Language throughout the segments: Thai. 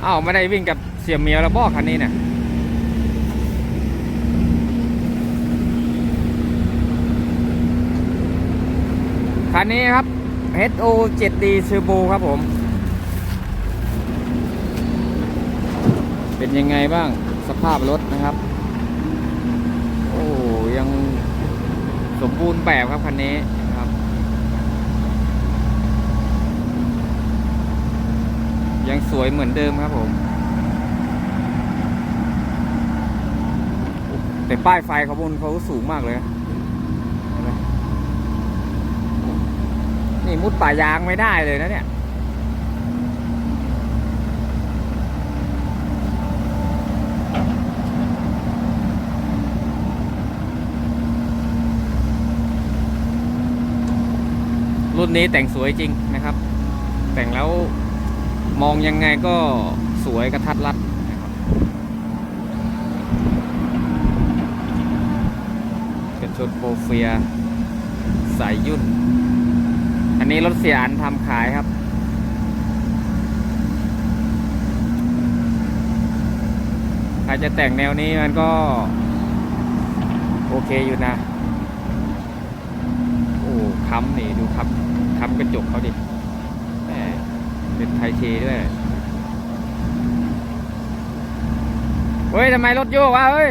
อ้าวไม่ได้วิ่งกับเสี่ยเมียวแล้วบอกคันนี้เนี่ยคันนี้ครับ HO 7D Turbo ครับผมเป็นยังไงบ้างสภาพรถนะครับโอ้ยังสมบูรณ์แบบครับคันนี้นะครับยังสวยเหมือนเดิมครับผมแต่ป้ายไฟเขาบนเขาสูงมากเลยนี่มุดป่ายางไม่ได้เลยนะเนี่ยรุ่นนี้แต่งสวยจริงนะครับแต่งแล้วมองยังไงก็สวยกระทัดรัดนะครับกันชนโปรเฟียสายยุ่นอันนี้รถเสียอันทำขายครับใครจะแต่งแนวนี้มันก็โอเคอยู่นะโอ้ค้ำนี่ดูครับค้ำกระจกเขาดิเป็นไทเทด้วยเฮ้ยทำไมรถโยกวะเฮ้ย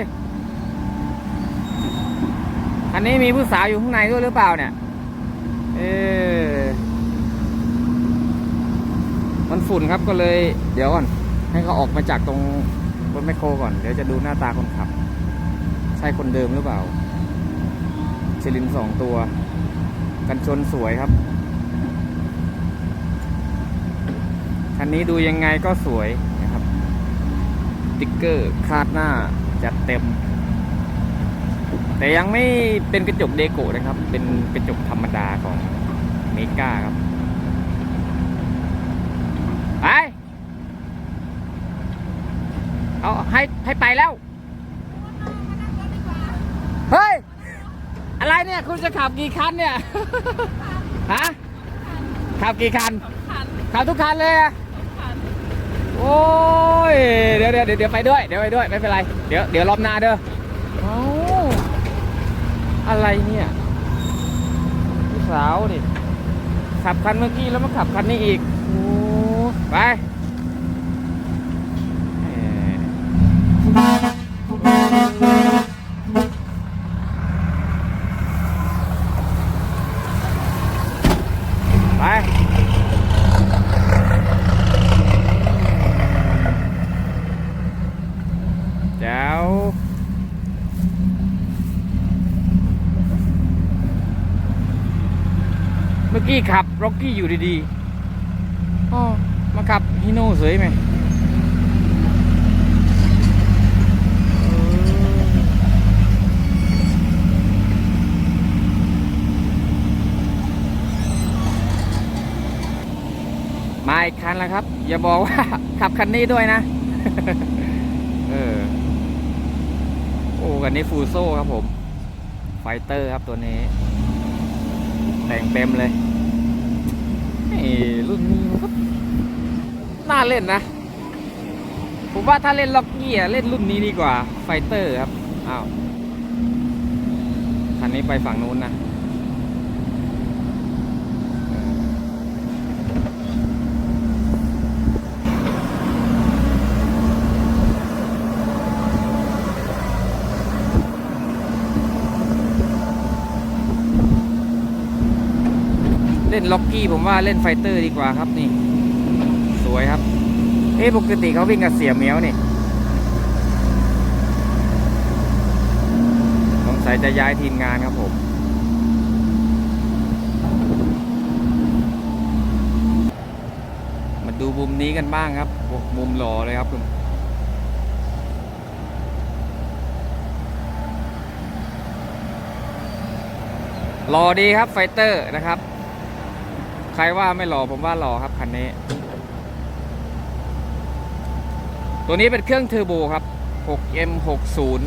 อันนี้มีผู้สาวอยู่ข้างในด้วยหรือเปล่าเนี่ยมันฝุ่นครับก็เลยเดี๋ยวก่อนให้เขาออกมาจากตรงรถแมคโครก่อนเดี๋ยวจะดูหน้าตาคนขับใช่คนเดิมหรือเปล่าซิลิน2 ตัวกันชนสวยครับคันนี้ดูยังไงก็สวยนะครับติ๊กเกอร์คาดหน้าจัดเต็มแต่ยังไม่เป็นกระจกเดโกะนะครับเป็นกระจกธรรมดาของเมกาครับไปเอาให้ไปแล้วเฮ้ยอะไรเนี่ยคุณจะขับกี่คันเนี่ยฮะขับกี่คันขับทุกคันเลยอะโอ้ยเดี๋ยวไปด้วยไม่เป็นไรเดี๋ยวรอบหน้าเด้อเอาอะไรเนี่ยผู้สาวดิขับคันเมื่อกี้แล้วมาขับคันนี้อีกโอ้ไปไปแจ๋วเมื่อกี้ขับร็อกกี้อยู่ดีๆมาขับฮิโน่เสยไหมมาอีกคันแล้วครับอย่าบอกว่าขับคันนี้ด้วยนะ โอ้คันนี้ฟูโซ่ครับผมไฟเตอร์ครับตัวนี้แต่งเต็มเลยรุ่นนี้มันก็น่าเล่นนะผมว่าถ้าเล่นล็อกกี้เล่นรุ่นนี้ดีกว่าไฟเตอร์ครับอ้าวคันนี้ไปฝั่งนู้นนะเล่นล็อกกี้ผมว่าเล่นไฟเตอร์ดีกว่าครับนี่สวยครับปกติเขาวิ่งกับเสี่ยเมียวนี่สงสัยจะย้ายทีมงานครับผมมาดูมุมนี้กันบ้างครับมุมหล่อเลยครับคุณหล่อดีครับไฟเตอร์นะครับใครว่าไม่หล่อผมว่าหล่อครับคันนี้ตัวนี้เป็นเครื่องเทอร์โบครับ 6M60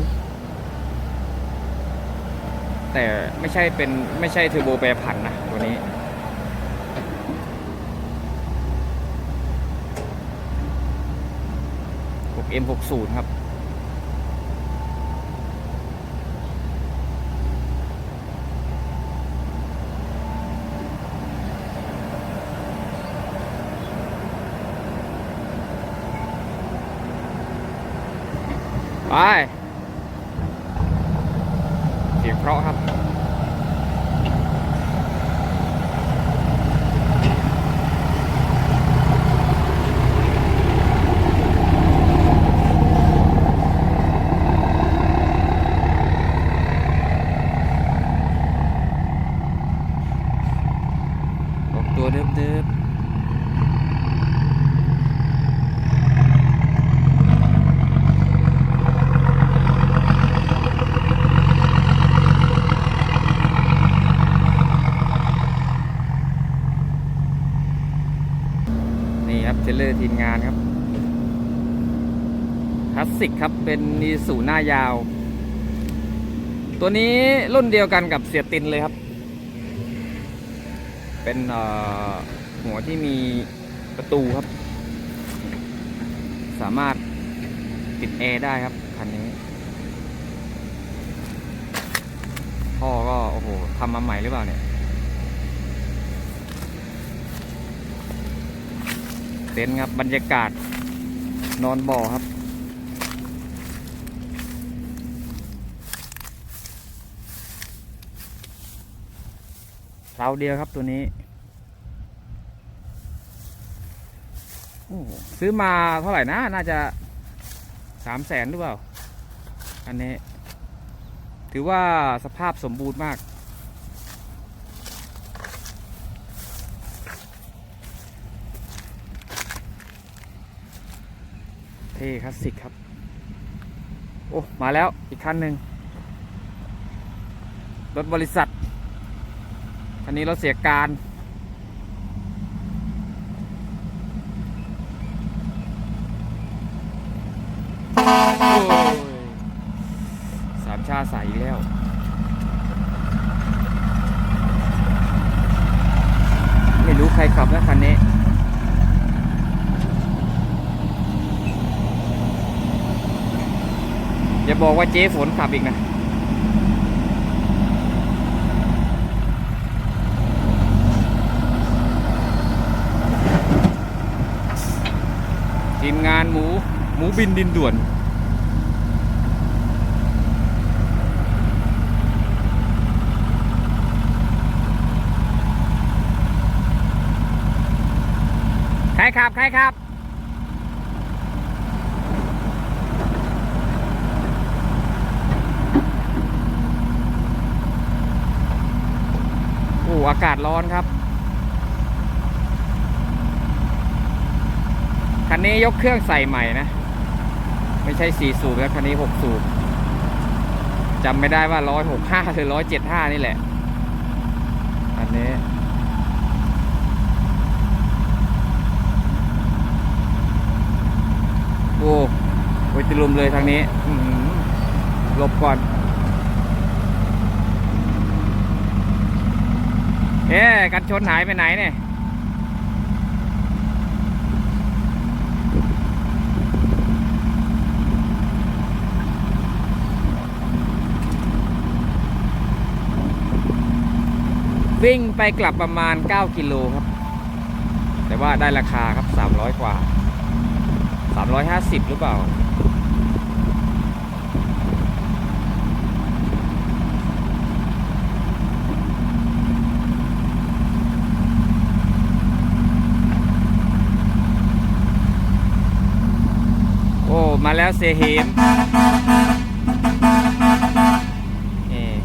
แต่ไม่ใช่เทอร์โบแปรผันนะตัวนี้ ม M60 ครับไปเสียงเพราะครับออกตัวเดิมนี่ครับเทรลเลอร์ทีมงานครับคลาสสิกครับเป็นอีซูหน้ายาวตัวนี้รุ่นเดียวกันกับเสียตินเลยครับเป็นหัวที่มีประตูครับสามารถติดแอร์ได้ครับคันนี้พ่อก็โอ้โหทำมาใหม่หรือเปล่าเนี่ยเต็นท์ครับบรรยากาศนอนบ่อครับเราเดียวครับตัวนี้ซื้อมาเท่าไหร่นะน่าจะ300,000หรือเปล่าอันนี้ถือว่าสภาพสมบูรณ์มากเท่คลาสสิกครับโอ้มาแล้วอีกคันหนึ่งรถบริษัทคันนี้รถเสียการสามชาติใส่อีกแล้วไม่รู้ใครขับนะคันนี้อย่าบอกว่าเจ๊ฝนขับอีกนะทีมงานหมูบินดินด่วนใครครับโอ้อากาศร้อนครับคันนี้ยกเครื่องใส่ใหม่นะไม่ใช่4สูบแล้วคันนี้6สูบจำไม่ได้ว่า165หรือ175นี่แหละอันนี้โอ้ยติลุมเลยทางนี้หลบก่อนกันชนหายไปไหนเนี่ยวิ่งไปกลับประมาณ9 กิโลครับแต่ว่าได้ราคาครับ300 กว่า350หรือเปล่าโอ้มาแล้วเซเฮม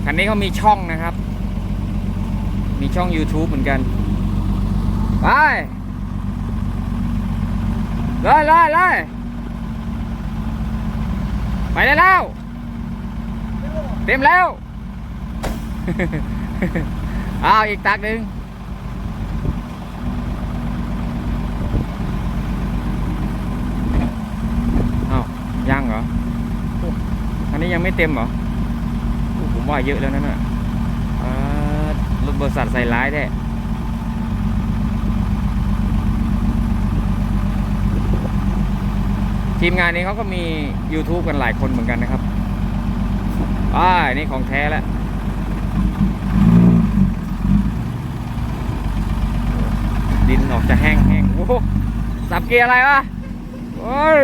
คันนี้เขามีช่องนะครับมีช่อง YouTube เหมือนกันไปเลยไปได้แล้วเต็มแล้ว อ้าวอีกตักหนึ่งอ้าวยังเหรออันนี้ยังไม่เต็มเหรอผมว่าเยอะแล้วนั่นน่ะรถบริษัทใส่ร้ายแท้ ทีมงานนี้เขาก็มี YouTube กันหลายคนเหมือนกันนะครับนี่ของแท้แล้วดินออกจะแห้งโอ้โหสับเกียร์อะไรวะโอ้ย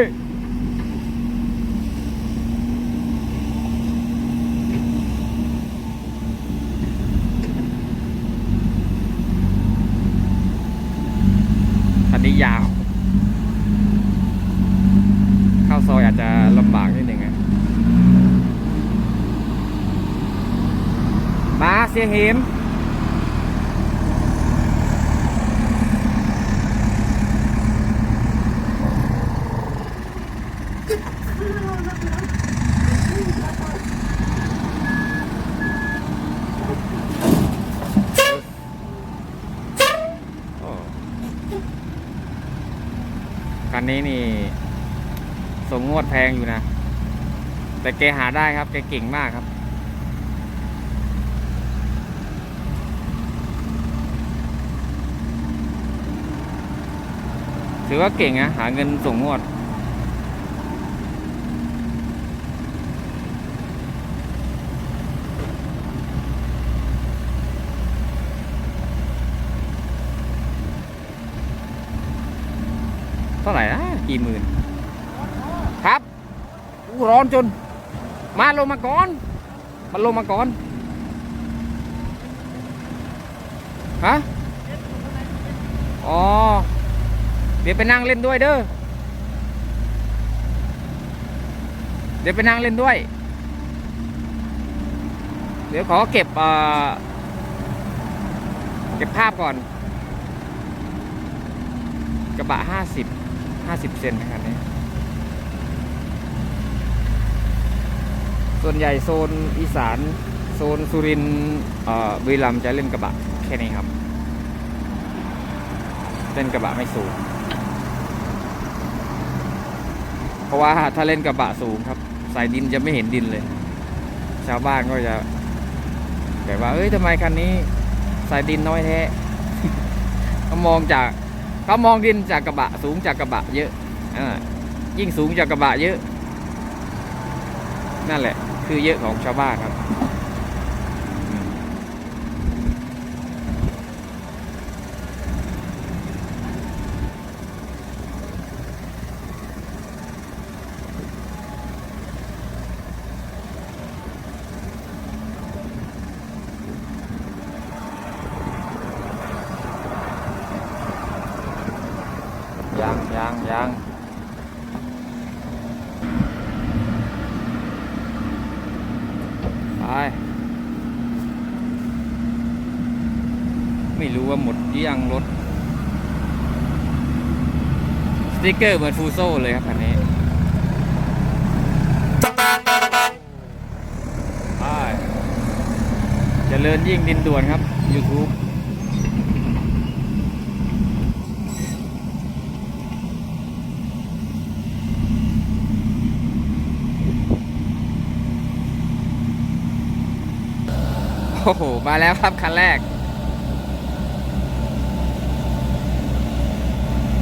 คันนี้ยาวเข้าซอยอาจจะลำบากนิดหนึ่งนะมาเสียหิมคันนี้นี่ส่งงวดแพงอยู่นะแต่แกหาได้ครับแกเก่งมากครับถือว่าเก่งนะหาเงินส่งงวดเท่าไหร่นะกี่หมื่นครับร้อนจนมาลงมาก่อนมาลงมาก่อนฮะอ๋อเดี๋ยวไปนั่งเล่นด้วยเด้อเดี๋ยวไปนั่งเล่นด้วยเดี๋ยวขอเก็บภาพก่อนกระบะ50 เซนนะครับนี้ส่วนใหญ่โซนอีสานโซนสุรินทร์บุรีรัมย์จะเล่นกระบะแค่นี้ครับเล่นกระบะไม่สูงเพราะว่าถ้าเล่นกระบะสูงครับสายดินจะไม่เห็นดินเลยชาวบ้านก็จะแบบว่าเอ้ยทำไมคันนี้สายดินน้อยแท้ เขามองดินจากกระบะสูงจากกระบะเยอะยิ่งสูงจากกระบะเยอะนั่นแหละคือเยอะของชาวบ้านครับยังไปไม่รู้ว่าหมดยังรถสติ๊กเกอร์เหมือนฟูโซ่เลยครับคันนี้ไปเจริญยิ่งดินด่วนครับ YouTubeโอ้โหมาแล้วครับคันแรก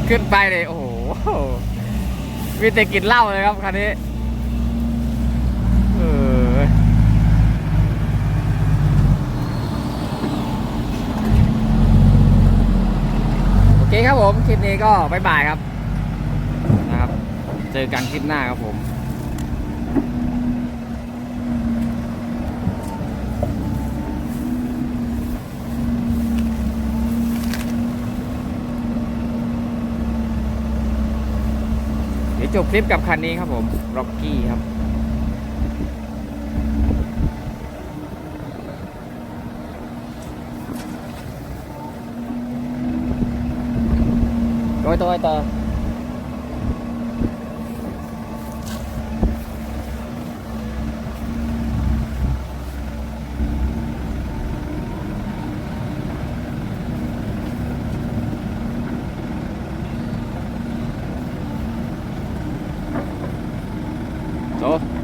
ขึ้นไปเลยโอ้โหมีแต่กินเหล้าเลยครับคันนี้โอเคครับผมคลิปนี้ก็บ๊ายบายครับนะครับเจอกันคลิปหน้าครับผมจบคลิปกับคันนี้ครับผมร็อกกี้ครับต่อโ